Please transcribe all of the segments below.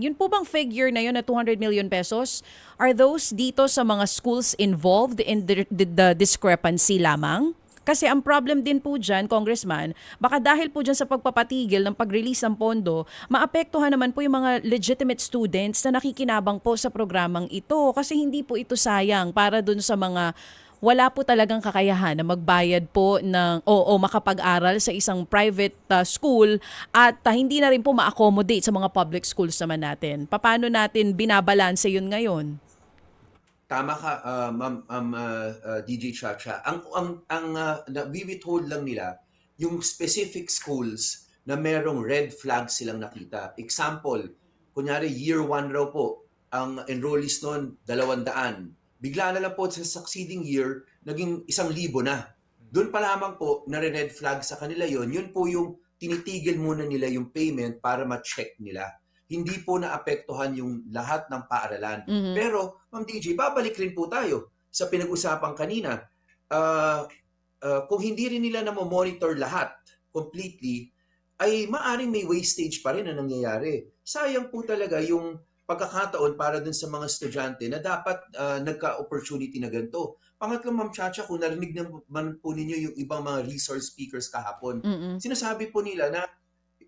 Yun po bang figure na yun na 200 million pesos, are those dito sa mga schools involved in the discrepancy lamang? Kasi ang problem din po dyan, Congressman, baka dahil po dyan sa pagpapatigil ng pag-release ng pondo, maapektuhan naman po yung mga legitimate students na nakikinabang po sa programang ito. Kasi hindi po ito sayang para dun sa mga wala po talagang kakayahan na magbayad po ng o makapag-aral sa isang private school at hindi na rin po ma-accommodate sa mga public schools naman natin. Paano natin binabalanse yun ngayon? Tama ka, DJ Chacha. Nawi-withhold lang nila yung specific schools na merong red flag silang nakita. Example, kunyari year 1 raw po, ang enrollees noon 200. Bigla na lang po sa succeeding year, naging 1,000 na. Doon pa lamang po, nare-red flag sa kanila yon. Yun po yung tinitigil muna nila yung payment para ma-check nila. Hindi po naapektuhan yung lahat ng paaralan. Mhm. Pero, Ma'am DJ, babalik rin po tayo sa pinag-usapan kanina. Uh, kung hindi rin nila monitor lahat completely, ay maaring may wastage pa rin na nangyayari. Sayang po talaga yung pagkakataon para dun sa mga estudyante na dapat nagka-opportunity na ganito. Pangatlo, Ma'am Chacha, kung narinig naman po ninyo yung ibang mga resource speakers kahapon, Mm. sinasabi po nila na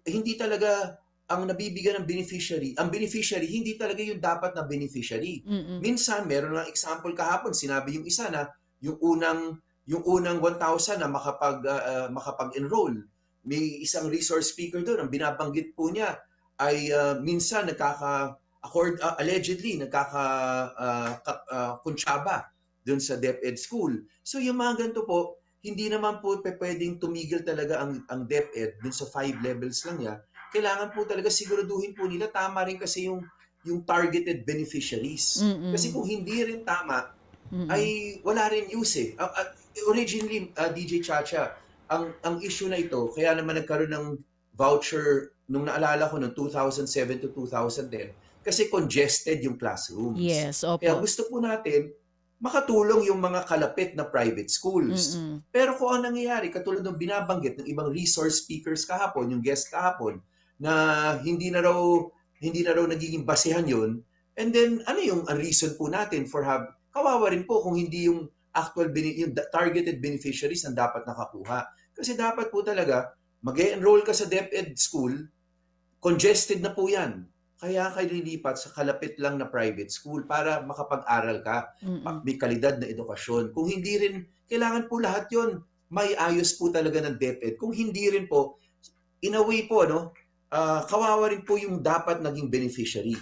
hindi talaga ang nabibigyan ng beneficiary, ang beneficiary hindi talaga yung dapat na beneficiary. Mm. Minsan meron ng example kahapon, sinabi yung isa na yung unang 1,000 na makapag-enroll. May isang resource speaker doon, ang binabanggit po niya ay minsan allegedly kuntsaba doon sa DepEd school. So yung mga ganito po, hindi naman po pwedeng tumigil talaga ang DepEd dun sa 5 levels lang niya. Kailangan po talaga siguraduhin po nila tama rin kasi yung targeted beneficiaries. Kasi Mm. kung hindi rin tama, Mm. ay wala rin use eh. Originally, DJ Chacha, ang issue na ito, kaya naman nagkaroon ng voucher nung naalala ko noong 2007 to 2010 kasi congested yung classrooms. Yes, Kaya opo. gusto po natin makatulong yung mga kalapit na private schools. Mm. Pero kung ang nangyayari, katulad ng binabanggit ng ibang resource speakers kahapon, yung guest kahapon, na hindi na raw nagiging basehan yun, and then ano yung reason po natin for kawawa rin po kung hindi yung yung targeted beneficiaries ang dapat nakakuha. Kasi dapat po talaga, mag-enroll ka sa DepEd school, congested na po yan. Kaya kayo lilipat sa kalapit lang na private school para makapag-aral ka, Mm. may kalidad na edukasyon. Kung hindi rin, kailangan po lahat yon may ayos po talaga ng DepEd. Kung hindi rin po, in a way po, kawawa rin po yung dapat naging beneficiary.